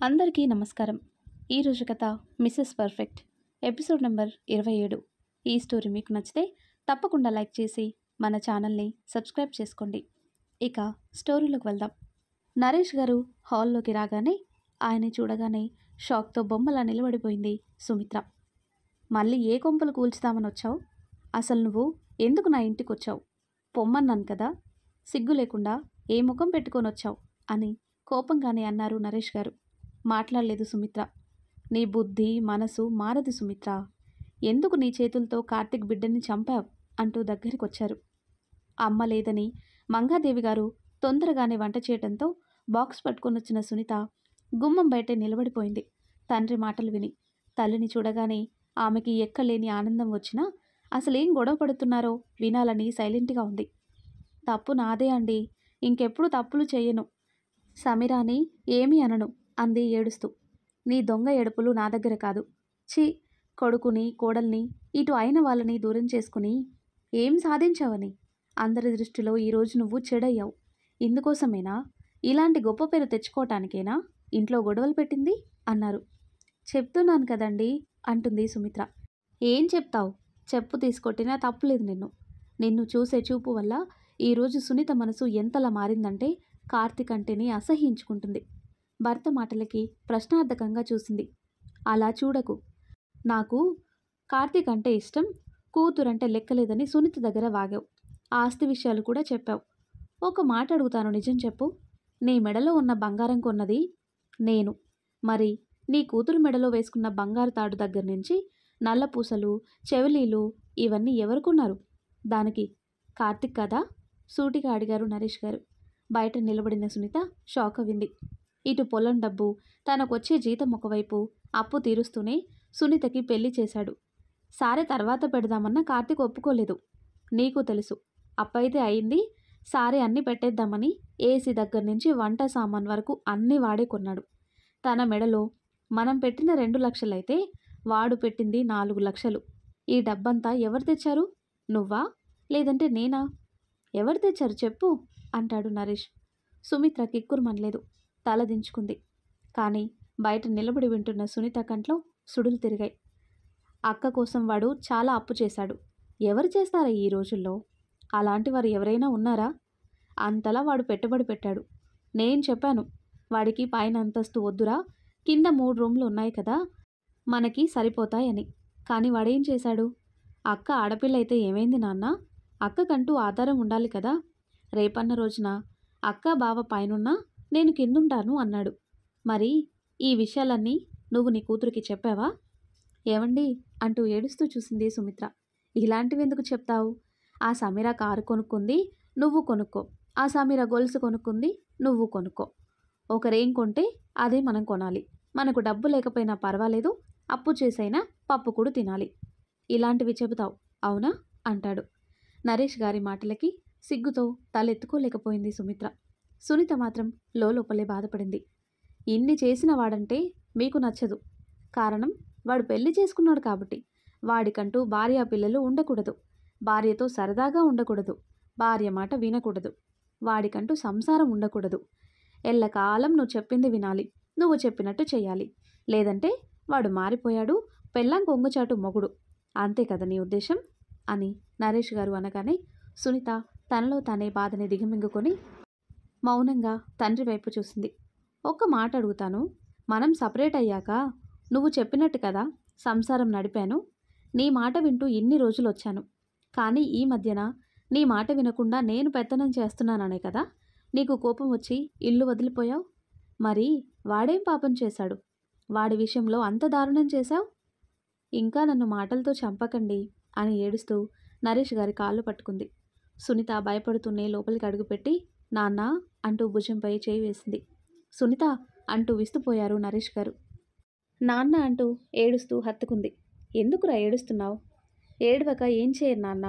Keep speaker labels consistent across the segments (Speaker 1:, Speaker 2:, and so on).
Speaker 1: అందరికీ నమస్కారం. ఈరోజు కథ మిసెస్ పర్ఫెక్ట్ ఎపిసోడ్ నెంబర్ 27. ఈ స్టోరీ మీకు నచ్చితే తప్పకుండా లైక్ చేసి మన ఛానల్ని సబ్స్క్రైబ్ చేసుకోండి. ఇక స్టోరీలోకి వెళ్దాం. నరేష్ గారు హాల్లోకి రాగానే ఆయన్ని చూడగానే షాక్తో బొమ్మలా నిలబడిపోయింది సుమిత్ర. మళ్ళీ ఏ కొంపలు కూల్చుదామని వచ్చావు? అసలు నువ్వు ఎందుకు నా ఇంటికి వచ్చావు? పొమ్మన్నాను కదా, సిగ్గు లేకుండా ఏ ముఖం పెట్టుకొని వచ్చావు అని కోపంగానే అన్నారు నరేష్ గారు. మాట్లాడలేదు సుమిత్ర. నీ బుద్ధి మనసు మారదు సుమిత్ర. ఎందుకు నీ చేతులతో కార్తిక్ బిడ్డని చంపావు అంటూ దగ్గరికి వచ్చారు. అమ్మ లేదని మంగాదేవి గారు తొందరగానే వంట చేయడంతో బాక్స్ పట్టుకొని వచ్చిన సునీత గుమ్మం బయటే నిలబడిపోయింది. తండ్రి మాటలు విని తల్లిని చూడగానే ఆమెకి ఎక్కలేని ఆనందం వచ్చినా అసలేం గొడవ పడుతున్నారో వినాలని సైలెంట్గా ఉంది. తప్పు నాదే అండి, ఇంకెప్పుడు తప్పులు చేయను, సమీరాని ఏమీ అనను అంది ఏడుస్తూ. నీ దొంగ ఏడుపులు నా దగ్గర కాదు. ఛీ, కొడుకుని కోడల్ని ఇటు అయిన వాళ్ళని దూరం చేసుకుని ఏం సాధించావని అందరి దృష్టిలో ఈరోజు నువ్వు చెడయ్యావు. ఇందుకోసమేనా, ఇలాంటి గొప్ప పేరు తెచ్చుకోవటానికేనా ఇంట్లో గొడవలు పెట్టింది అన్నారు. చెప్తున్నాను కదండి అంటుంది సుమిత్ర. ఏం చెప్తావు? చెప్పు తీసుకొట్టినా తప్పులేదు. నిన్ను చూసే చూపు వల్ల ఈరోజు సునీత మనసు ఎంతలా మారిందంటే కార్తిక్ అంటేనే అసహ్యించుకుంటుంది. భర్త మాటలకి ప్రశ్నార్థకంగా చూసింది. అలా చూడకు. నాకు కార్తీక్ అంటే ఇష్టం, కూతురంటే లెక్కలేదని సునీత దగ్గర వాగావు. ఆస్తి విషయాలు కూడా చెప్పావు. ఒక మాట అడుగుతాను, నిజం చెప్పు. నీ మెడలో ఉన్న బంగారం కొన్నది నేను. మరి నీ కూతురు మెడలో వేసుకున్న బంగారు తాడు దగ్గర నుంచి నల్లపూసలు చెవిలీలు ఇవన్నీ ఎవరు కొన్నారు? దానికి కార్తీక్ కదా? సూటిగా అడిగారు నరేష్ గారు. బయట నిలబడిన సునీత షాక్ అయింది. ఇటు పొలం డబ్బు, తనకొచ్చే జీతం ఒకవైపు అప్పు తీరుస్తూనే సునీతకి పెళ్లి చేశాడు. సారే తర్వాత పెడదామన్న కార్తీక్ ఒప్పుకోలేదు. నీకు తెలుసు, అప్పైతే అయింది. సారే అన్నీ పెట్టేద్దామని ఏసీ దగ్గర నుంచి వంట సామాన్ వరకు అన్నీ వాడే కొన్నాడు. తన మెడలో మనం పెట్టిన 2 లక్షలైతే వాడు పెట్టింది 4 లక్షలు. ఈ డబ్బంతా ఎవరు తెచ్చారు? నువ్వా లేదంటే నేనా? ఎవరు తెచ్చారు చెప్పు అంటాడు నరేష్. సుమిత్ర కిక్కురుమనలేదు, తల దించుకుంది. కానీ బయట నిలబడి వింటున్న సునీత కంట్లో సుడులు తిరిగాయి. అక్క కోసం వాడు చాలా అప్పు చేశాడు. ఎవరు చేస్తారా ఈ రోజుల్లో? అలాంటి వారు ఎవరైనా ఉన్నారా? అంతలా వాడు పెట్టుబడి పెట్టాడు. నేను చెప్పాను, వాడికి పైన అంతస్తు వద్దురా, కింద 3 రూమ్లు ఉన్నాయి కదా, మనకి సరిపోతాయని. కానీ వాడేం చేశాడు? అక్క ఆడపిల్ల అయితే ఏమైంది నాన్న? అక్కకంటూ ఆధారం ఉండాలి కదా. రేపన్న రోజున అక్క బావ పైనున్నా నేను కిందుంటాను అన్నాడు. మరి ఈ విషయాలన్నీ నువ్వు నీ కూతురికి చెప్పావా? ఏవండి అంటూ ఏడుస్తూ చూసింది సుమిత్ర. ఇలాంటివి ఎందుకు చెప్తావు? ఆ సమీర కారు కొనుక్కుంది, నువ్వు కొనుక్కో. ఆ సమీర గొలుసు కొనుక్కుంది, నువ్వు కొనుక్కో. ఒకరేం కొంటే అదే మనం కొనాలి. మనకు డబ్బు లేకపోయినా పర్వాలేదు, అప్పు చేసైనా పప్పు కూడా తినాలి. ఇలాంటివి చెబుతావు అవునా అంటాడు. నరేష్ గారి మాటలకి సిగ్గుతో తలెత్తుకోలేకపోయింది సుమిత్ర. సునీత మాత్రం లోపలే బాధపడింది. ఇన్ని చేసిన వాడంటే మీకు నచ్చదు. కారణం, వాడు పెళ్లి చేసుకున్నాడు కాబట్టి. వాడికంటూ భార్య పిల్లలు ఉండకూడదు, భార్యతో సరదాగా ఉండకూడదు, భార్య మాట వినకూడదు, వాడికంటూ సంసారం ఉండకూడదు. ఎల్లకాలం నువ్వు చెప్పింది వినాలి, నువ్వు చెప్పినట్టు చేయాలి. లేదంటే వాడు మారిపోయాడు, పెళ్ళాం కొంగుచాటు మొగుడు, అంతే కదా నీ ఉద్దేశం అని నరేష్ గారు అనగానే సునీత తనలో తానే బాధని దిగమింగుకొని మౌనంగా తండ్రి వైపు చూసింది. ఒక్క మాట అడుగుతాను, మనం సపరేట్ అయ్యాక నువ్వు చెప్పినట్టు కదా సంసారం నడిపాను. నీ మాట వింటూ ఇన్ని రోజులు వచ్చాను. కానీ ఈ మధ్యన నీ మాట వినకుండా నేను పెత్తనం చేస్తున్నాననే కదా నీకు కోపం వచ్చి ఇల్లు వదిలిపోయావు. మరి వాడేం పాపం చేశాడు? వాడి విషయంలో అంత దారుణం చేశావు? ఇంకా నన్ను మాటలతో చంపకండి అని ఏడుస్తూ నరేష్ గారి కాళ్ళు పట్టుకుంది. సునీత భయపడుతూనే లోపలికి అడుగుపెట్టి నాన్న అంటూ భుజంపై చేయి వేసింది. సునీత అంటూ విస్తుపోయారు నరేష్ గారు. నాన్న అంటూ ఏడుస్తూ హత్తుకుంది. ఎందుకురా ఏడుస్తున్నావు? ఏడవక ఏం చేయరు నాన్న.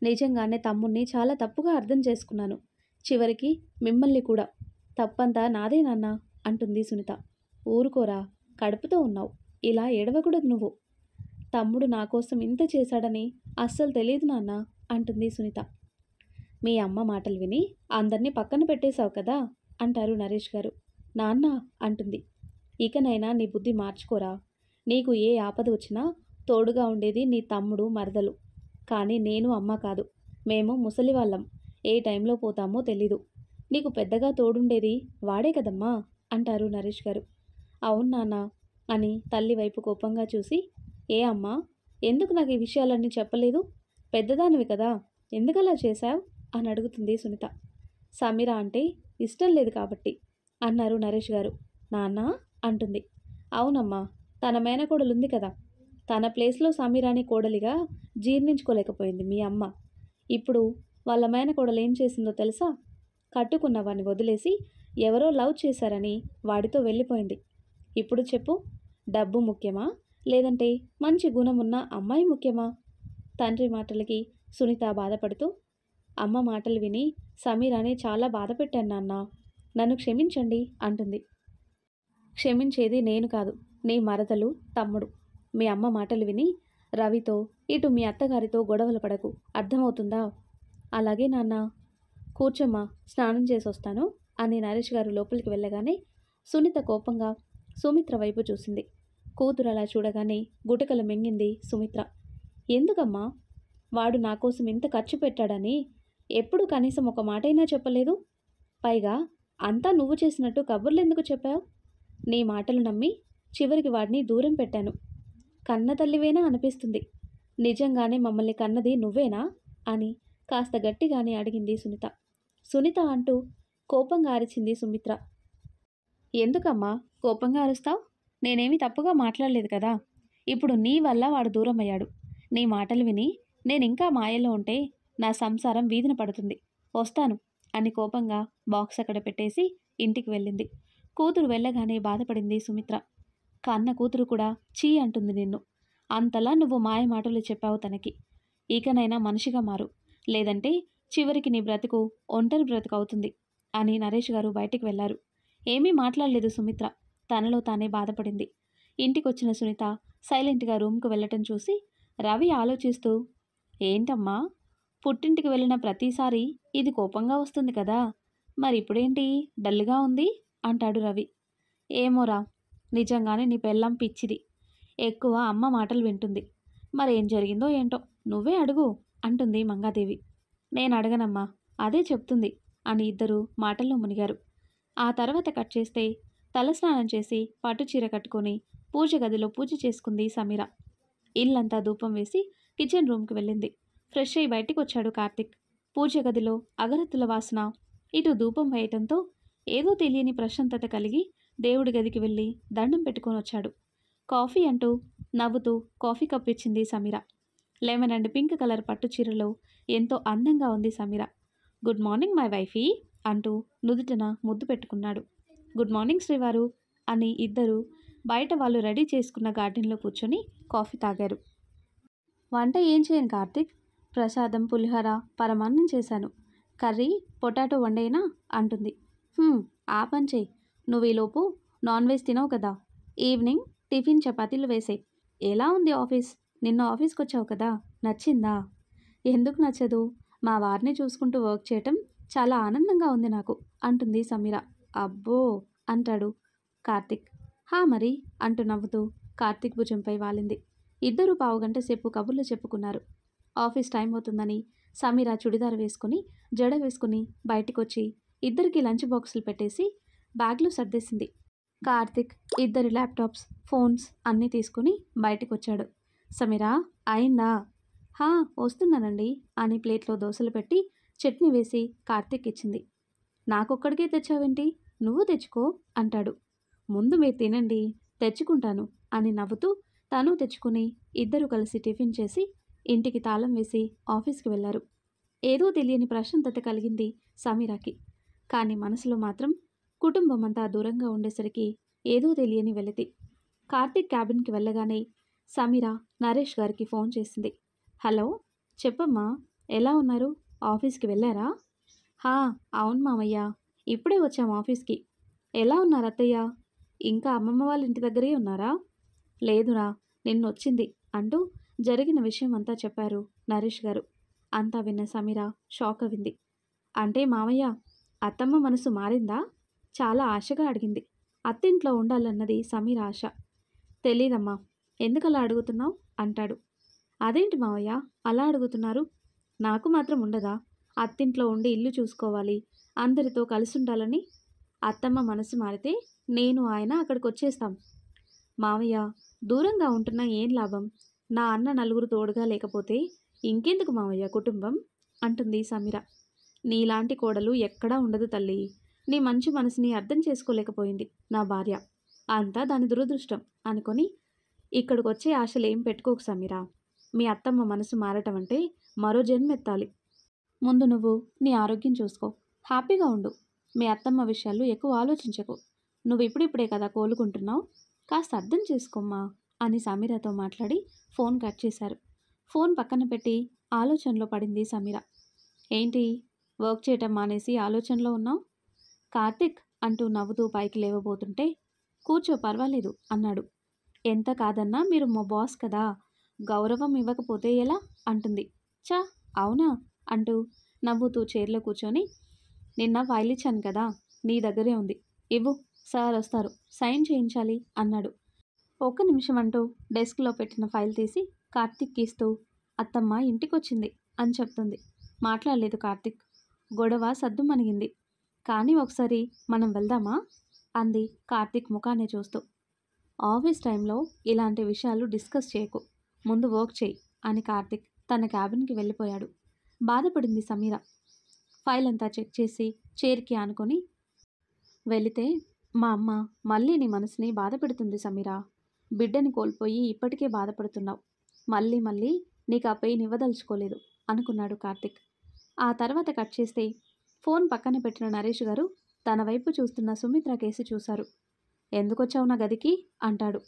Speaker 1: నిజంగానే తమ్ముణ్ణి చాలా తప్పుగా అర్థం చేసుకున్నాను. చివరికి మిమ్మల్ని కూడా. తప్పంతా నాదే నాన్న అంటుంది సునీత. ఊరుకోరా, కడుపుతో ఉన్నావు, ఇలా ఏడవకూడదు నువ్వు. తమ్ముడు నా కోసం ఇంత చేశాడని అస్సలు తెలియదు నాన్న అంటుంది సునీత. మీ అమ్మ మాటలు విని అందరినీ పక్కన పెట్టేశావు కదా అంటారు నరేష్ గారు. నాన్న అంటుంది. ఇకనైనా నీ బుద్ధి మార్చుకోరా. నీకు ఏ ఆపద వచ్చినా తోడుగా ఉండేది నీ తమ్ముడు, మరదలు. కానీ నేను అమ్మ కాదు. మేము ముసలివాళ్ళం. ఏ టైంలో పోతామో తెలీదు. నీకు పెద్దగా తోడుండేది వాడే కదమ్మా అంటారు నరేష్ గారు. అవును నాన్న అని తల్లి వైపు కోపంగా చూసి, ఏ అమ్మా, ఎందుకు నాకు ఈ విషయాలన్నీ చెప్పలేదు? పెద్దదానివి కదా, ఎందుకలా చేశావు అని అడుగుతుంది సునీత. సమీర అంటే ఇష్టం లేదు కాబట్టి అన్నారు నరేష్ గారు. నాన్న అంటుంది. అవునమ్మా, తన మేనకోడలుంది కదా, తన ప్లేస్లో సమీరాని కోడలిగా జీర్ణించుకోలేకపోయింది మీ అమ్మ. ఇప్పుడు వాళ్ళ మేనకోడలు ఏం చేసిందో తెలుసా? కట్టుకున్న వాడిని వదిలేసి ఎవరో లవ్ చేశారని వాడితో వెళ్ళిపోయింది. ఇప్పుడు చెప్పు, డబ్బు ముఖ్యమా లేదంటే మంచి గుణమున్న అమ్మాయి ముఖ్యమా? తండ్రి మాటలకి సునీత బాధపడుతూ, అమ్మ మాటలు విని సమీరాని చాలా బాధ పెట్టాను నాన్న, నన్ను క్షమించండి అంటుంది. క్షమించేది నేను కాదు, నీ మరదలు, తమ్ముడు. మీ అమ్మ మాటలు విని రవితో ఇటు మీ అత్తగారితో గొడవలు పడకు, అర్థమవుతుందా? అలాగే నాన్న. కూర్చోమ్మా, స్నానం చేసొస్తాను అని నరేష్ గారు లోపలికి వెళ్ళగానే సునీత కోపంగా సుమిత్ర వైపు చూసింది. కూతురు అలా చూడగానే గుటకలు మింగింది సుమిత్ర. ఎందుకమ్మా, వాడు నా కోసం ఇంత ఖర్చు పెట్టాడని ఎప్పుడు కనీసం ఒక మాటైనా చెప్పలేదు. పైగా అంతా నువ్వు చేసినట్టు కబుర్లు ఎందుకు చెప్పావు? నీ మాటలు నమ్మి చివరికి వాడిని దూరం పెట్టాను. కన్న తల్లివేనా అనిపిస్తుంది. నిజంగానే మమ్మల్ని కన్నది నువ్వేనా అని కాస్త గట్టిగానే అడిగింది సునీత. సునీత అంటూ కోపంగా అరిచింది సుమిత్ర. ఎందుకమ్మా కోపంగా అరుస్తావు? నేనేమి తప్పుగా మాట్లాడలేదు కదా. ఇప్పుడు నీ వల్ల వాడు దూరం అయ్యాడు. నీ మాటలు విని నేనింకా మాయలో ఉంటే నా సంసారం వీధిన పడుతుంది. వస్తాను అని కోపంగా బాక్స్ అక్కడ పెట్టేసి ఇంటికి వెళ్ళింది. కూతురు వెళ్ళగానే బాధపడింది సుమిత్ర. కన్న కూతురు కూడా చీ అంటుంది నిన్ను. అంతలా నువ్వు మాయ మాటలు చెప్పావు తనకి. ఇకనైనా మనిషిగా మారు, లేదంటే చివరికి నీ బ్రతుకు ఒంటరి బ్రతుకు అవుతుంది అని నరేష్ గారు బయటికి వెళ్లారు. ఏమీ మాట్లాడలేదు సుమిత్ర. తనలో తానే బాధపడింది. ఇంటికొచ్చిన సునీత సైలెంట్గా రూమ్కు వెళ్ళటం చూసి రవి ఆలోచిస్తూ, ఏంటమ్మా, పుట్టింటికి వెళ్ళిన ప్రతిసారి ఇది కోపంగా వస్తుంది కదా, మరి ఇప్పుడేంటి డల్గా ఉంది అంటాడు రవి. ఏమోరా, నిజంగానే నీ పెళ్ళాం పిచ్చిది. ఎక్కువ అమ్మ మాటలు వింటుంది. మరేం జరిగిందో ఏంటో నువ్వే అడుగు అంటుంది మంగాదేవి. నేను అడగనమ్మా, అదే చెప్తుంది అని ఇద్దరు మాటల్లో మునిగారు. ఆ తర్వాత కట్ చేస్తే తలస్నానం చేసి పట్టుచీర కట్టుకొని పూజ గదిలో పూజ చేసుకుంది సమీర. ఇల్లంతా ధూపం వేసి కిచెన్ రూమ్కి వెళ్ళింది. ఫ్రెష్ అయి బయటికి వచ్చాడు కార్తిక్. పూజ గదిలో అగరత్తుల వాసన, ఇటు ధూపం వేయటంతో ఏదో తెలియని ప్రశాంతత కలిగి దేవుడి గదికి వెళ్ళి దండం పెట్టుకొని వచ్చాడు. కాఫీ అంటూ నవ్వుతూ కాఫీ కప్ ఇచ్చింది Sameera. Lemon and pink colour పట్టు చీరలో ఎంతో అందంగా ఉంది Sameera. Good morning my wifey అంటూ నుదుటన ముద్దు పెట్టుకున్నాడు. గుడ్ మార్నింగ్ శ్రీవారు అని ఇద్దరు బయట వాళ్ళు రెడీ చేసుకున్న గార్డెన్లో కూర్చొని కాఫీ తాగారు. వంట ఏం చేయను కార్తిక్, ప్రసాదం, పులిహోర, పరమాన్నం చేశాను. కర్రీ పొటాటో వండేనా అంటుంది. ఆ పని చేయి. నువ్వు ఈలోపు నాన్ వెజ్ తినవు కదా. ఈవినింగ్ టిఫిన్ చపాతీలు వేసేయి. ఎలా ఉంది ఆఫీస్? నిన్న ఆఫీస్కి వచ్చావు కదా, నచ్చిందా? ఎందుకు నచ్చదు, మా వారిని చూసుకుంటూ వర్క్ చేయటం చాలా ఆనందంగా ఉంది నాకు అంటుంది సమీర. అబ్బో అంటాడు కార్తిక్. హా మరి అంటూ నవ్వుతూ కార్తిక్ భుజంపై వాలింది. ఇద్దరూ పావుగంట సేపు కబుర్లు చెప్పుకున్నారు. ఆఫీస్ టైం అవుతుందని సమీర చుడిదార్ వేసుకుని జడ వేసుకుని బయటికొచ్చి ఇద్దరికి లంచ్ బాక్సులు పెట్టేసి బ్యాగ్లు సర్దేసింది. కార్తిక్ ఇద్దరి ల్యాప్టాప్స్, ఫోన్స్ అన్నీ తీసుకుని బయటికి వచ్చాడు. సమీరా, అయిందా? హా వస్తున్నానండి అని ప్లేట్లో దోశలు పెట్టి చట్నీ వేసి కార్తిక్ ఇచ్చింది. నాకొక్కడికే తెచ్చావేంటి, నువ్వు తెచ్చుకో అంటాడు. ముందు మీరు తినండి, తెచ్చుకుంటాను అని నవ్వుతూ తను తెచ్చుకుని ఇద్దరు కలిసి టిఫిన్ చేసి ఇంటికి తాళం వేసి ఆఫీస్కి వెళ్లారు. ఏదో తెలియని ప్రశాంతత కలిగింది సమీరాకి. కానీ మనసులో మాత్రం కుటుంబం అంతా దూరంగా ఉండేసరికి ఏదో తెలియని వెలితి. కార్తిక్ క్యాబిన్కి వెళ్ళగానే సమీర నరేష్ గారికి ఫోన్ చేసింది. హలో చెప్పమ్మా, ఎలా ఉన్నారు? ఆఫీస్కి వెళ్ళారా? హా అవును మామయ్య, ఇప్పుడే వచ్చాం ఆఫీస్కి. ఎలా ఉన్నారు అత్తయ్య? ఇంకా అమ్మమ్మ వాళ్ళ ఇంటి దగ్గరే ఉన్నారా? లేదురా, నిన్నొచ్చింది అంటూ జరిగిన విషయం అంతా చెప్పారు నరేష్ గారు. అంతా విన్న సమీర షాక్ అయింది. అంటే మామయ్య, అత్తమ్మ మనసు మారిందా? చాలా ఆశగా అడిగింది. అత్తింట్లో ఉండాలన్నది సమీర ఆశ. తెలీదమ్మా, ఎందుకలా అడుగుతున్నావు అంటాడు. అదేంటి మావయ్య అలా అడుగుతున్నారు? నాకు మాత్రం ఉండదా? అత్తింట్లో ఉండి ఇల్లు చూసుకోవాలి, అందరితో కలిసి ఉండాలని. అత్తమ్మ మనసు మారితే నేను ఆయన అక్కడికి వచ్చేస్తాం. మావయ్య, దూరంగా ఉంటున్నా ఏం లాభం? నా అన్న నలుగురు తోడుగా లేకపోతే ఇంకెందుకు మావయ్య కుటుంబం అంటుంది సమీర. నీలాంటి కోడలు ఎక్కడా ఉండదు తల్లి. నీ మంచి మనసుని అర్థం చేసుకోలేకపోయింది నా భార్య. అంతా దాని దురదృష్టం అనుకొని ఇక్కడికి వచ్చే ఆశలేం పెట్టుకోకు సమీరా. మీ అత్తమ్మ మనసు మారటం అంటే మరో జన్మెత్తాలి. ముందు నువ్వు నీ ఆరోగ్యం చూసుకో, హ్యాపీగా ఉండు. మీ అత్తమ్మ విషయాలు ఎక్కువ ఆలోచించకు. నువ్వు ఇప్పుడిప్పుడే కదా కోలుకుంటున్నావు, కాస్త అర్థం చేసుకోమ్మా అని సమీరతో మాట్లాడి ఫోన్ కట్ చేశారు. ఫోన్ పక్కన పెట్టి ఆలోచనలో పడింది సమీర. ఏంటి, వర్క్ చేయటం మానేసి ఆలోచనలో ఉన్నావు? కార్తిక్ అంటూ నవ్వుతూ పైకి లేవబోతుంటే, కూర్చో పర్వాలేదు అన్నాడు. ఎంత కాదన్నా మీరు మా బాస్ కదా, గౌరవం ఇవ్వకపోతే ఎలా అంటుంది. చా అవునా అంటూ నవ్వుతూ చైర్లో కూర్చొని, నిన్న ఫైల్ ఇచ్చాను కదా, నీ దగ్గరే ఉంది, ఇవ్వు, సార్ వస్తారు, సైన్ చేయించాలి అన్నాడు. ఒక్క నిమిషం అంటూ డెస్క్లో పెట్టిన ఫైల్ తీసి కార్తిక్కి ఇస్తూ, అత్తమ్మ ఇంటికొచ్చింది అని చెప్తుంది. మాట్లాడలేదు కార్తిక్. గొడవ సద్దుమణిగింది. కానీ ఒకసారి మనం వెళ్దామా అంది కార్తిక్ ముఖాన్ని చూస్తూ. ఆఫీస్ టైంలో ఇలాంటి విషయాలు డిస్కస్ చేయకు, ముందు వర్క్ చేయి అని కార్తిక్ తన క్యాబిన్కి వెళ్ళిపోయాడు. బాధపడింది సమీర. ఫైల్ అంతా చెక్ చేసి చైర్కి ఆనుకొని వెళితే, మా అమ్మ మళ్ళీ నీ మనసుని బాధ పెడుతుంది సమీర. బిడ్డని కోల్పోయి ఇప్పటికే బాధపడుతున్నావు. మళ్ళీ మళ్ళీ నీకు ఆ పెయిన్ ఇవ్వదలుచుకోలేదు అనుకున్నాడు కార్తిక్. ఆ తర్వాత కట్ చేస్తే ఫోన్ పక్కన పెట్టిన నరేష్ గారు తన వైపు చూస్తున్న సుమిత్ర కేసి చూశారు. ఎందుకొచ్చావు నా గదికి అంటాడు.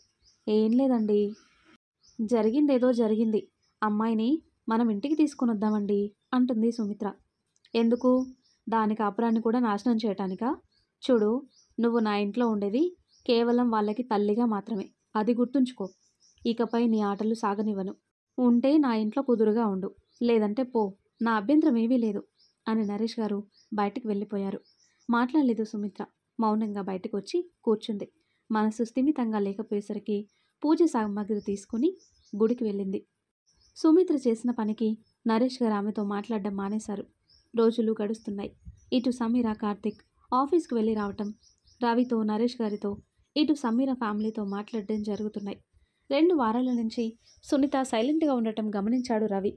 Speaker 1: ఏం లేదండి, జరిగిందేదో జరిగింది, అమ్మాయిని మనం ఇంటికి తీసుకుని వద్దామండి అంటుంది సుమిత్ర. ఎందుకు? దాని కాపురాన్ని కూడా నాశనం చేయటానికా? చూడు, నువ్వు నా ఇంట్లో ఉండేది కేవలం వాళ్ళకి తల్లిగా మాత్రమే, అది గుర్తుంచుకో. ఇకపై నీ ఆటలు సాగనివ్వను. ఉంటే నా ఇంట్లో కుదురుగా ఉండు, లేదంటే పో, నా అభ్యంతరం ఏమీ లేదు అని నరేష్ గారు బయటికి వెళ్ళిపోయారు. మాట్లాడలేదు సుమిత్ర. మౌనంగా బయటకు వచ్చి కూర్చుంది. మనసు స్థిమితంగా లేకపోయేసరికి పూజ సామాగ్రి తీసుకుని గుడికి వెళ్ళింది. సుమిత్ర చేసిన పనికి నరేష్ గారు ఆమెతో మాట్లాడడం మానేశారు. రోజులు గడుస్తున్నాయి. ఇటు సమీర కార్తిక్ ఆఫీస్కి వెళ్ళి రావటం, రవితో నరేష్ గారితో ఇటు సమీర ఫ్యామిలీతో మాట్లాడడం జరుగుతున్నాయి. 2 వారాల నుంచి సునీత సైలెంట్గా ఉండటం గమనించాడు రవి.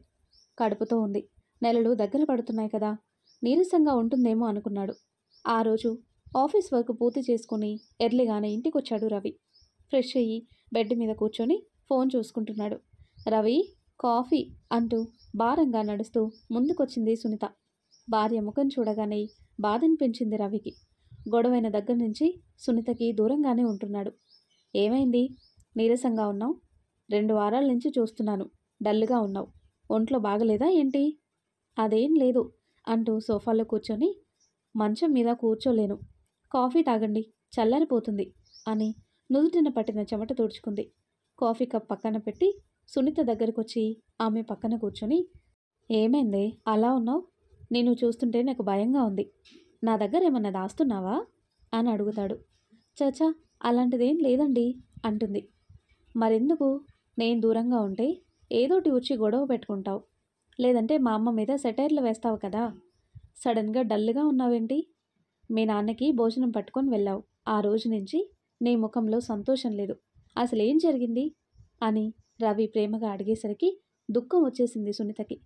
Speaker 1: కడుపుతో ఉంది, నెలలు దగ్గర పడుతున్నాయి కదా, నీరసంగా ఉంటుందేమో అనుకున్నాడు. ఆ రోజు ఆఫీస్ వర్క్ పూర్తి చేసుకుని ఎర్లీగానే ఇంటికొచ్చాడు రవి. ఫ్రెష్ అయ్యి బెడ్ మీద కూర్చొని ఫోన్ చూసుకుంటున్నాడు. రవి, కాఫీ అంటూ భారంగా నడుస్తూ ముందుకొచ్చింది సునీత. భార్య ముఖం చూడగానే బాధ అనిపించింది రవికి. గొడవైన దగ్గర నుంచి సునీతకి దూరంగానే ఉంటున్నాడు. ఏమైంది, నీరసంగా ఉన్నావు? 2 వారాల నుంచి చూస్తున్నాను, డల్గా ఉన్నావు. ఒంట్లో బాగలేదా ఏంటి? అదేం లేదు అంటూ సోఫాలో కూర్చొని, మంచం మీద కూర్చోలేను, కాఫీ తాగండి, చల్లారిపోతుంది అని నుదుటిన పట్టిన చెమట తుడుచుకుంది. కాఫీ కప్ పక్కన పెట్టి సునీత దగ్గరకొచ్చి ఆమె పక్కన కూర్చొని, ఏమైందే అలా ఉన్నావు? నేను చూస్తుంటే నాకు భయంగా ఉంది. నా దగ్గర ఏమన్నా దాస్తున్నావా అని అడుగుతాడు. చచా, అలాంటిదేం లేదండి అంటుంది. మరెందుకు? నేను దూరంగా ఉంటే ఏదోటి వచ్చి గొడవ పెట్టుకుంటావు, లేదంటే మా అమ్మ మీద సెటైర్లు వేస్తావు కదా. సడన్గా డల్గా ఉన్నావేంటి? మీ నాన్నకి భోజనం పట్టుకొని వెళ్ళావు, ఆ రోజు నుంచి నీ ముఖంలో సంతోషం లేదు. అసలేం జరిగింది అని రవి ప్రేమగా అడిగేసరికి దుఃఖం వచ్చేసింది సునీతకి.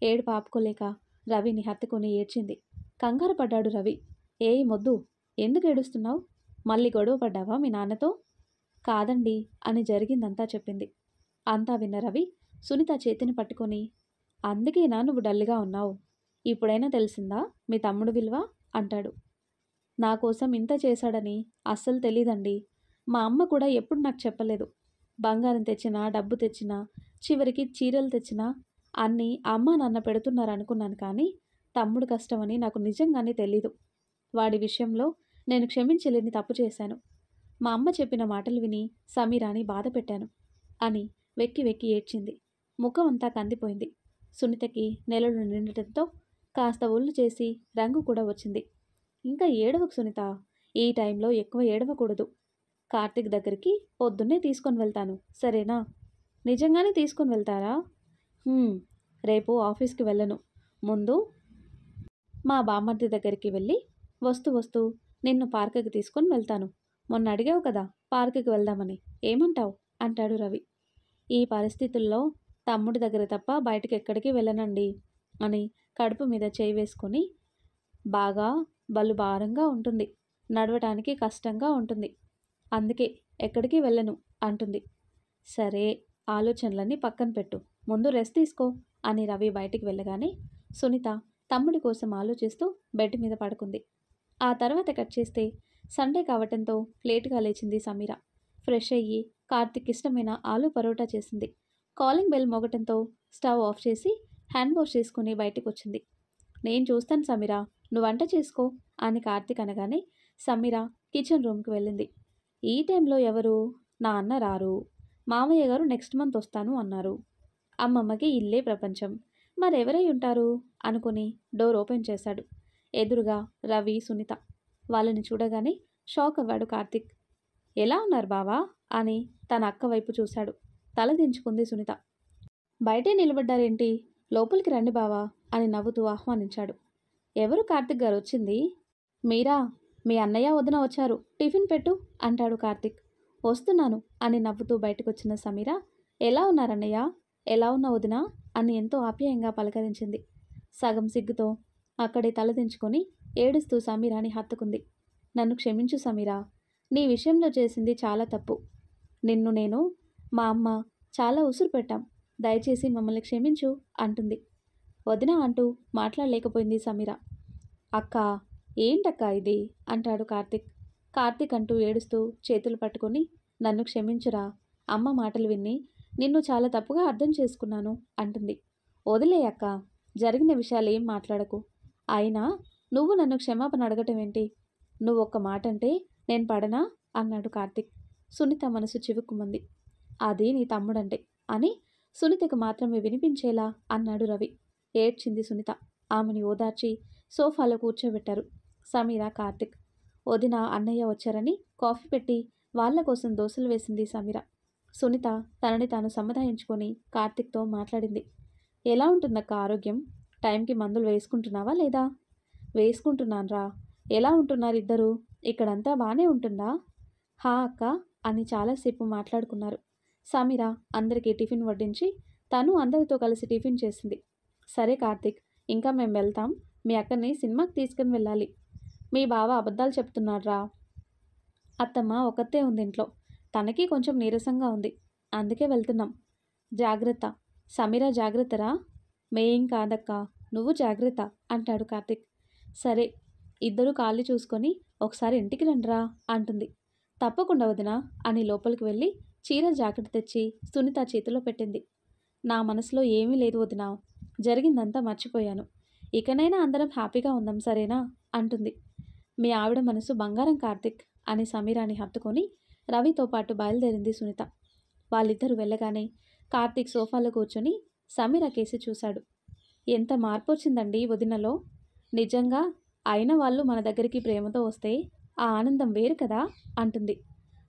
Speaker 1: ఏడుపు ఆపుకోలేక రవిని హత్తుకొని ఏడ్చింది. కంగారు పడ్డాడు రవి. ఏయ్ మొద్దు, ఎందుకు ఏడుస్తున్నావు? మళ్ళీ గొడవ పడ్డావా మీ నాన్నతో? కాదండి అని జరిగిందంతా చెప్పింది. అంతా విన్న రవి సునీత చేతిని పట్టుకొని, అందుకేనా నువ్వు డల్గా ఉన్నావు? ఇప్పుడైనా తెలిసిందా మీ తమ్ముడు విలువ అంటాడు. నా కోసం ఇంత చేశాడని అస్సలు తెలీదండి. మా అమ్మ కూడా ఎప్పుడు నాకు చెప్పలేదు. బంగారం తెచ్చినా, డబ్బు తెచ్చినా, చివరికి చీరలు తెచ్చినా అన్నీ అమ్మ నాన్న పెడుతున్నారనుకున్నాను, కానీ తమ్ముడు కష్టమని నాకు నిజంగానే తెలీదు. వాడి విషయంలో నేను క్షమించలేని తప్పు చేశాను. మా అమ్మ చెప్పిన మాటలు విని సమీరాని బాధ పెట్టాను అని వెక్కి వెక్కి ఏడ్చింది. ముఖం అంతా కందిపోయింది. సునీతకి నెలలు నిండటంతో కాస్త ఒళ్ళు చేసి రంగు కూడా వచ్చింది. ఇంకా ఏడవకు సునీత, ఈ టైంలో ఎక్కువ ఏడవకూడదు. కార్తీక్ దగ్గరికి పొద్దున్నే తీసుకొని వెళ్తాను, సరేనా? నిజంగానే తీసుకొని వెళ్తారా? "హ్మ్, రేపు ఆఫీస్కి వెళ్ళను. ముందు మా బామ్మర్ది దగ్గరికి వెళ్ళి వస్తూ వస్తూ నిన్ను పార్కుకి తీసుకొని వెళ్తాను. మొన్న అడిగావు కదా పార్కుకి వెళ్దామని, ఏమంటావు?" అంటాడు రవి. "ఈ పరిస్థితుల్లో తమ్ముడి దగ్గర తప్ప బయటకి ఎక్కడికి వెళ్ళనండి" అని కడుపు మీద చేయి వేసుకొని, బాగా బలు భారంగా ఉంటుంది, నడవటానికి కష్టంగా ఉంటుంది, అందుకే ఎక్కడికి వెళ్ళను అంటుంది. "సరే, ఆలోచనలన్నీ పక్కన పెట్టు, ముందు రెస్ట్ తీసుకో" అని రవి బయటికి వెళ్ళగానే సునీత తమ్ముడి కోసం ఆలోచిస్తూ బెడ్ మీద పడుకుంది. ఆ తర్వాత కట్ చేస్తే సండే కావటంతో లేటుగా లేచింది సమీర. ఫ్రెష్ అయ్యి కార్తిక్ ఇష్టమైన ఆలు పరోటా చేసింది. కాలింగ్ బెల్ మోగటంతో స్టవ్ ఆఫ్ చేసి హ్యాండ్ వాష్ చేసుకుని బయటికి వచ్చింది. "నేను చూస్తాను సమీర, నువ్వు వంట చేసుకో" అని కార్తిక్ అనగానే సమీర కిచెన్ రూమ్కి వెళ్ళింది. ఈ టైంలో ఎవరు? నా అన్న రారు, మామయ్య గారు నెక్స్ట్ మంత్ వస్తాను అన్నారు, అమ్మమ్మకి ఇల్లే ప్రపంచం, మరెవరై ఉంటారు అనుకుని డోర్ ఓపెన్ చేశాడు. ఎదురుగా రవి, సునీత. వాళ్ళని చూడగానే షాక్ అవ్వాడు కార్తిక్. "ఎలా ఉన్నారు బావా" అని తన అక్క వైపు చూశాడు. తల దించుకుంది సునీత. "బయటే నిలబడ్డారేంటి? లోపలికి రండి బావా" అని నవ్వుతూ ఆహ్వానించాడు. "ఎవరు కార్తిక్ గారు వచ్చింది?" "మీరా, మీ అన్నయ్య వదిన వచ్చారు, టిఫిన్ పెట్టు" అంటాడు కార్తిక్. "వస్తున్నాను" అని నవ్వుతూ బయటకొచ్చిన సమీర, "ఎలా ఉన్నారన్నయ్య, ఎలా ఉన్న వదిన" అని ఎంతో ఆప్యాయంగా పలకరించింది. సగం సిగ్గుతో అక్కడే తలదించుకొని ఏడుస్తూ సమీరాని హత్తుకుంది. "నన్ను క్షమించు సమీరా, నీ విషయంలో చేసింది చాలా తప్పు. నిన్ను నేను, మా అమ్మ చాలా ఉసురు పెట్టాం, దయచేసి మమ్మల్ని క్షమించు" అంటుంది. "వదిన" అంటూ మాట్లాడలేకపోయింది సమీర. "అక్క, ఏంటక్క ఇది" అంటాడు కార్తిక్. కార్తిక్ అంటూ ఏడుస్తూ చేతులు పట్టుకొని, "నన్ను క్షమించురా, అమ్మ మాటలు విని నిన్ను చాలా తప్పుగా అర్థం చేసుకున్నాను" అంటుంది. "వదిలే అక్క, జరిగిన విషయాలు ఏం మాట్లాడకు. అయినా నువ్వు నన్ను క్షమాపణ అడగటం ఏంటి? నువ్వు ఒక్క మాట అంటే నేను పడనా" అన్నాడు కార్తిక్. సునీత మనసు చివుక్కుమంది. "అది నీ తమ్ముడంటే" అని సునీతకు మాత్రమే వినిపించేలా అన్నాడు రవి. ఏడ్చింది సునీత. ఆమెని ఓదార్చి సోఫాలో కూర్చోబెట్టారు సమీర, కార్తిక్. వదిన, అన్నయ్య వచ్చారని కాఫీ పెట్టి వాళ్ళ కోసం దోశలు వేసింది సమీర. సునీత తనని తాను సమాధానించుకొని కార్తిక్తో మాట్లాడింది. "ఎలా ఉంటుందక్క ఆరోగ్యం? టైంకి మందులు వేసుకుంటున్నావా లేదా?" "వేసుకుంటున్నాన్రా." "ఎలా ఉంటున్నారు ఇద్దరు? ఇక్కడంతా బాగానే ఉంటుందా?" "హా అక్క" అని చాలాసేపు మాట్లాడుకున్నారు. సమీర అందరికీ టిఫిన్ వడ్డించి తను అందరితో కలిసి టిఫిన్ చేసింది. "సరే కార్తిక్, ఇంకా మేము వెళ్తాం. మీ అక్కని సినిమాకి తీసుకుని వెళ్ళాలి. మీ బావ అబద్ధాలు చెప్తున్నాడ్రా. అత్తమ్మ ఒకతే ఉంది ఇంట్లో, తనకి కొంచెం నీరసంగా ఉంది, అందుకే వెళ్తున్నాం. జాగ్రత్త సమీర, జాగ్రత్తరా." "మేం కాదక్క, నువ్వు జాగ్రత్త" అంటాడు కార్తిక్. "సరే, ఇద్దరు కాళ్ళు చూసుకొని ఒకసారి ఇంటికి రండిరా" అంటుంది. "తప్పకుండా వదినా" అని లోపలికి వెళ్ళి చీర జాకెట్ తెచ్చి సునీత చేతిలో పెట్టింది. "నా మనసులో ఏమీ లేదు వదినా, జరిగిందంతా మర్చిపోయాను. ఇకనైనా అందరం హ్యాపీగా ఉందాం, సరేనా" అంటుంది. "మీ ఆవిడ మనసు బంగారం కార్తిక్" అని సమీరాని హత్తుకొని రవితో పాటు బయలుదేరింది సునీత. వాళ్ళిద్దరూ వెళ్ళగానే కార్తిక్ సోఫాలో కూర్చొని సమీర కేసి చూశాడు. "ఎంత మార్పు వచ్చిందండి వదినలో. నిజంగా అయిన వాళ్ళు మన దగ్గరికి ప్రేమతో వస్తే ఆ ఆనందం వేరు కదా" అంటుంది.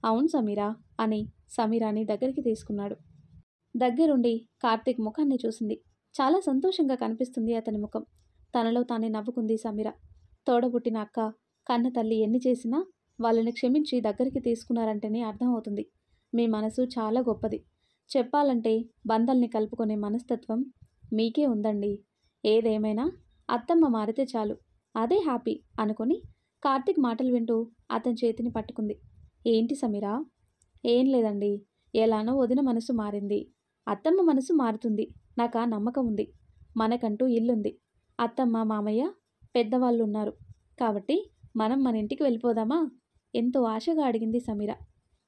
Speaker 1: "అవును సమీరా" అని సమీరాని దగ్గరికి తీసుకున్నాడు. దగ్గరుండి కార్తిక్ ముఖాన్ని చూసింది. చాలా సంతోషంగా కనిపిస్తుంది అతని ముఖం. తనలో తానే నవ్వుకుంది సమీర. తోడబుట్టిన అక్క, కన్న తల్లి ఎన్ని చేసినా వాళ్ళని క్షమించి దగ్గరికి తీసుకున్నారంటేనే అర్థమవుతుంది. మీ మనసు చాలా గొప్పది. చెప్పాలంటే బంధాల్ని కలుపుకునే మనస్తత్వం మీకే ఉందండి. ఏదేమైనా అత్తమ్మ మారితే చాలు, అదే హ్యాపీ అనుకొని కార్తిక్ మాటలు వింటూ అతని చేతిని పట్టుకుంది. "ఏంటి సమీరా?" "ఏం లేదండి, ఎలానో వదిన మనసు మారింది, అత్తమ్మ మనసు మారుతుంది, నాకు ఆ నమ్మకం ఉంది. మనకంటూ ఇల్లుంది, అత్తమ్మ, మామయ్య పెద్దవాళ్ళు ఉన్నారు, కాబట్టి మనం మన ఇంటికి వెళ్ళిపోదామా?" ఎంతో ఆశగా అడిగింది సమీర.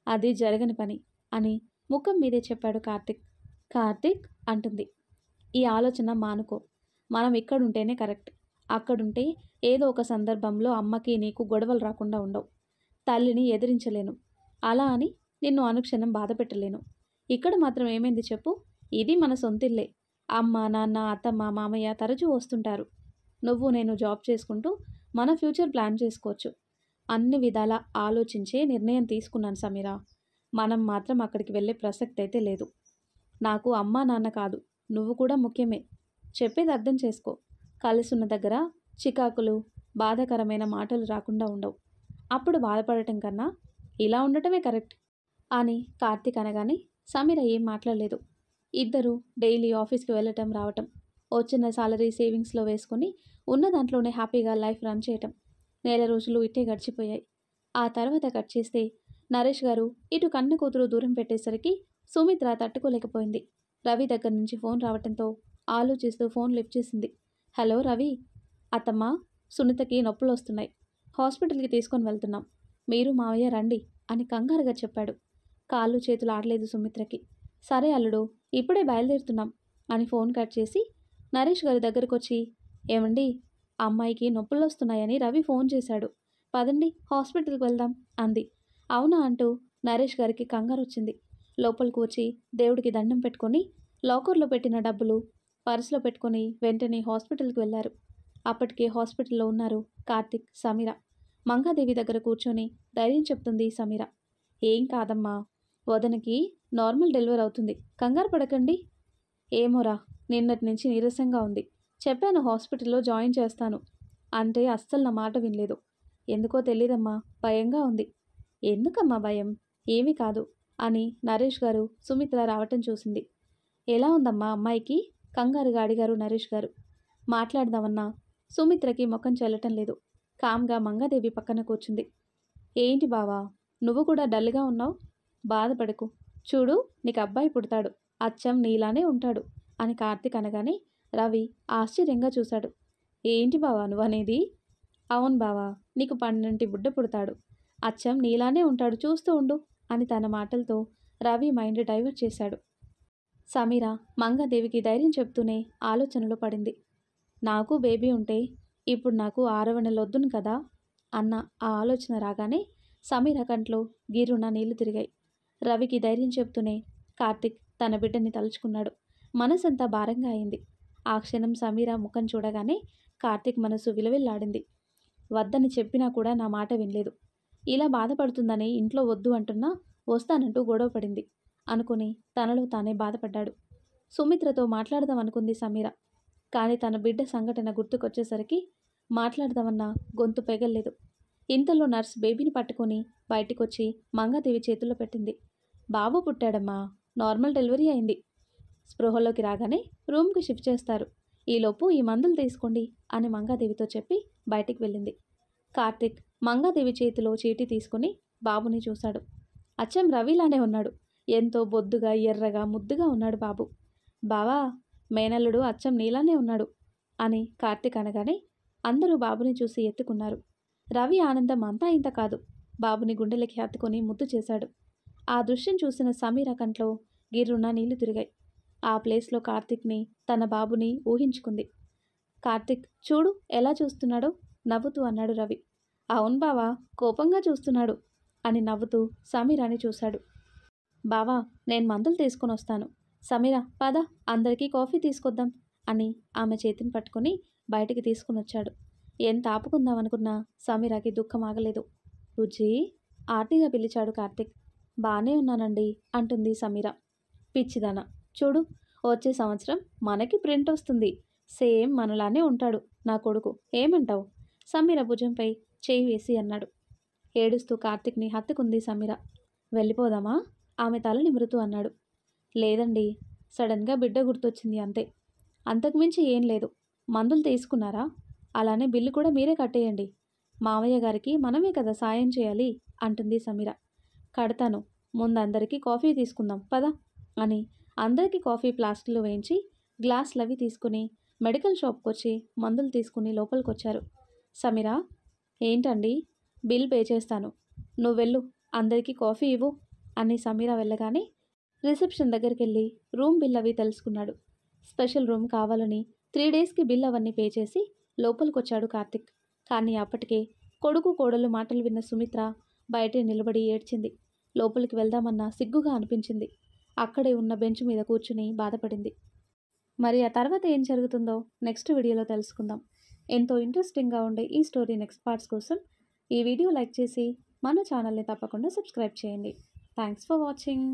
Speaker 1: "అది జరగని పని" అని ముఖం మీదే చెప్పాడు కార్తిక్. "కార్తిక్" అంటుంది. "ఈ ఆలోచన మానుకో. మనం ఇక్కడుంటేనే కరెక్ట్. అక్కడుంటే ఏదో ఒక సందర్భంలో అమ్మకి నీకు గొడవలు రాకుండా ఉండవు. తల్లిని ఎదిరించలేను, అలా అని నిన్ను అనుక్షణం బాధ పెట్టలేను. ఇక్కడ మాత్రం ఏమైంది చెప్పు? ఇది మన సొంతిల్లే. అమ్మ, నాన్న, అత్తమ్మ, మామయ్య తరచూ వస్తుంటారు. నువ్వు నేను జాబ్ చేసుకుంటూ మన ఫ్యూచర్ ప్లాన్ చేసుకోవచ్చు. అన్ని విధాలా ఆలోచించే నిర్ణయం తీసుకున్నాను సమీరా. మనం మాత్రం అక్కడికి వెళ్ళే ప్రసక్తి అయితే లేదు. నాకు అమ్మా నాన్న కాదు, నువ్వు కూడా ముఖ్యమే. చెప్పేది అర్థం చేసుకో. కలిసున్న దగ్గర చికాకులు, బాధాకరమైన మాటలు రాకుండా ఉండవు. అప్పుడు బాధపడటం కన్నా ఇలా ఉండటమే కరెక్ట్ అని కార్తీక్ అనగానే సమీర ఏం మాట్లాడలేదు. ఇద్దరు డైలీ ఆఫీస్కి వెళ్ళటం రావటం, వచ్చిన సాలరీ సేవింగ్స్లో వేసుకొని ఉన్న దాంట్లోనే హ్యాపీగా లైఫ్ రన్ చేయటం. నెల రోజులు ఇట్టే గడిచిపోయాయి. ఆ తర్వాత కట్ చేస్తే నరేష్ గారు ఇటు కన్న కూతురు దూరం పెట్టేసరికి సుమిత్ర తట్టుకోలేకపోయింది. రవి దగ్గర నుంచి ఫోన్ రావటంతో ఆలోచిస్తూ ఫోన్ లిఫ్ట్ చేసింది. హలో రవి. అత్తమ్మ, సునీతకి నొప్పులు వస్తున్నాయి, హాస్పిటల్కి తీసుకొని వెళ్తున్నాం, మీరు మావయ్య రండి అని కంగారుగా చెప్పాడు. కాళ్ళు చేతులు ఆడలేదు సుమిత్రకి. సరే అల్లుడు, ఇప్పుడే బయలుదేరుతున్నాం అని ఫోన్ కట్ చేసి నరేష్ గారి దగ్గరకు వచ్చి, ఏమండి, అమ్మాయికి నొప్పులు వస్తున్నాయని రవి ఫోన్ చేశాడు, పదండి హాస్పిటల్కి వెళ్దాం అంది. అవునా అంటూ నరేష్ గారికి కంగారు వచ్చింది. లోపలికి వచ్చి దేవుడికి దండం పెట్టుకొని లాకర్లో పెట్టిన డబ్బులు పర్సులో పెట్టుకొని వెంటనే హాస్పిటల్కి వెళ్ళారు. అప్పటికే హాస్పిటల్లో ఉన్నారు కార్తిక్, సమీర. మంగాదేవి దగ్గర కూర్చొని ధైర్యం చెప్తుంది సమీర. ఏం కాదమ్మా, వదనకి నార్మల్ డెలివరీ అవుతుంది, కంగారు పడకండి. ఏమోరా, నిన్నటి నుంచి నీరసంగా ఉంది, చెప్పాను హాస్పిటల్లో జాయిన్ చేస్తాను అంటే అస్సలు నా మాట వినలేదు. ఎందుకో తెలీదమ్మా, భయంగా ఉంది. ఎందుకమ్మా భయం, ఏమీ కాదు అని నరేష్ గారు సుమిత్ర రావటం చూసింది. ఎలా ఉందమ్మా అమ్మాయికి కంగారుగా అడిగారు నరేష్ గారు. మాట్లాడదామన్నా సుమిత్రకి ముఖం చెల్లటం లేదు. కామ్గా మంగాదేవి పక్కన కూర్చుంది. ఏంటి బావా, నువ్వు కూడా డల్గా ఉన్నావు? బాధపడకు, చూడు నీకు అబ్బాయి పుడతాడు, అచ్చం నీలానే ఉంటాడు అని కార్తీక్ అనగానే రవి ఆశ్చర్యంగా చూశాడు. ఏంటి బావా నువ్వనేది? అవును బావా, నీకు 12 బుడ్డ పుడతాడు, అచ్చం నీలానే ఉంటాడు, చూస్తూ ఉండు అని తన మాటలతో రవి మైండ్ డైవర్ట్ చేశాడు. సమీర మంగాదేవికి ధైర్యం చెప్తూనే ఆలోచనలో పడింది. నాకు బేబీ ఉంటే ఇప్పుడు నాకు 6వ నెల వద్దును కదా అన్న ఆ ఆలోచన రాగానే సమీర కంట్లో గిరున నీళ్లు తిరిగాయి. రవికి ధైర్యం చెప్తూనే కార్తిక్ తన బిడ్డని తలుచుకున్నాడు. మనసంతా భారంగా అయింది. ఆ క్షణం సమీర ముఖం చూడగానే కార్తిక్ మనసు విలవిల్లాడింది. వద్దని చెప్పినా కూడా నా మాట వినలేదు, ఇలా బాధపడుతుందని ఇంట్లో వద్దు అంటున్నా వస్తానంటూ గొడవ పడింది అనుకుని తనలో తానే బాధపడ్డాడు. సుమిత్రతో మాట్లాడదాం అనుకుంది సమీర. కానీ తన బిడ్డ సంఘటన గుర్తుకొచ్చేసరికి మాట్లాడదామన్నా గొంతు పెగల్లేదు. ఇంతలో నర్స్ బేబీని పట్టుకొని బయటికొచ్చి మంగాదేవి చేతుల్లో పెట్టింది. బాబు పుట్టాడమ్మా, నార్మల్ డెలివరీ అయింది, స్పృహలోకి రాగానే రూమ్కి షిఫ్ట్ చేస్తారు, ఈలోపు ఈ మందులు తీసుకోండి అని మంగాదేవితో చెప్పి బయటికి వెళ్ళింది. కార్తిక్ మంగాదేవి చేతిలో చీటీ తీసుకుని బాబుని చూశాడు. అచ్చం రవిలానే ఉన్నాడు, ఎంతో బొద్దుగా ఎర్రగా ముద్దుగా ఉన్నాడు బాబు. బావా, మేనల్లుడు అచ్చం నీలానే ఉన్నాడు అని కార్తిక్ అనగానే అందరూ బాబుని చూసి ఎత్తుకున్నారు. రవి ఆనందం అంతా ఇంత కాదు, బాబుని గుండెలకి హత్తుకొని ముద్దు చేశాడు. ఆ దృశ్యం చూసిన సమీర కంట్లో గిర్రున నీళ్లు తిరిగాయి. ఆ ప్లేస్లో కార్తిక్ని, తన బాబుని ఊహించుకుంది. కార్తిక్ చూడు ఎలా చూస్తున్నాడో నవ్వుతూ అన్నాడు రవి. అవును బావా, కోపంగా చూస్తున్నాడు అని నవ్వుతూ సమీరాని చూశాడు. బావా, నేను మందులు తీసుకొని వస్తాను, సమీర పద అందరికీ కాఫీ తీసుకొద్దాం అని ఆమె చేతిని పట్టుకొని బయటికి తీసుకుని వచ్చాడు. ఎంత ఆపుకుందామనుకున్నా సమీరాకి దుఃఖం ఆగలేదు. బుజ్జి ఆర్తిగా పిలిచాడు కార్తిక్. బానే ఉన్నానండి అంటుంది సమీర. పిచ్చిదానా, చూడు వచ్చే సంవత్సరం మనకి ప్రింట్ వస్తుంది, సేమ్ మనలానే ఉంటాడు నా కొడుకు, ఏమంటావు? సమీర భుజంపై చేయి వేసి అన్నాడు. ఏడుస్తూ కార్తిక్ని హత్తుకుంది సమీర. వెళ్ళిపోదామా? ఆమె తల నిమురుతూ అన్నాడు. లేదండి, సడన్గా బిడ్డ గుర్తొచ్చింది అంతే, అంతకుమించి ఏం లేదు. మందులు తీసుకున్నారా? అలానే బిల్లు కూడా మీరే కట్టేయండి, మావయ్య గారికి మనమే కదా సాయం చేయాలి అంటుంది సమీర. కడతాను, ముందు అందరికీ కాఫీ తీసుకుందాం పద అని అందరికీ కాఫీ ఫ్లాస్క్లో వేయించి గ్లాసులవి తీసుకుని మెడికల్ షాప్కి వచ్చి మందులు తీసుకుని లోపలికొచ్చారు. సమీర, ఏంటండి? బిల్ పే చేస్తాను, నువ్వు వెళ్ళు, అందరికీ కాఫీ ఇవ్వు అని సమీర వెళ్ళగానే రిసెప్షన్ దగ్గరికి వెళ్ళి రూమ్ బిల్ అవి తెలుసుకున్నాడు. స్పెషల్ రూమ్ కావాలని 3 డేస్కి బిల్ అవన్నీ పే చేసి లోపలికొచ్చాడు కార్తిక్. కానీ అప్పటికే కొడుకు కోడలు మాటలు విన్న సుమిత్ర బయటే నిలబడి ఏడ్చింది. లోపలికి వెళ్దామన్నా సిగ్గుగా అనిపించింది. అక్కడే ఉన్న బెంచ్ మీద కూర్చుని బాధపడింది. మరి ఆ తర్వాత ఏం జరుగుతుందో నెక్స్ట్ వీడియోలో తెలుసుకుందాం. ఎంతో ఇంట్రెస్టింగ్గా ఉండే ఈ స్టోరీ నెక్స్ట్ పార్ట్స్ కోసం ఈ వీడియో లైక్ చేసి మన ఛానల్ని తప్పకుండా సబ్స్క్రైబ్ చేయండి. Thanks for watching.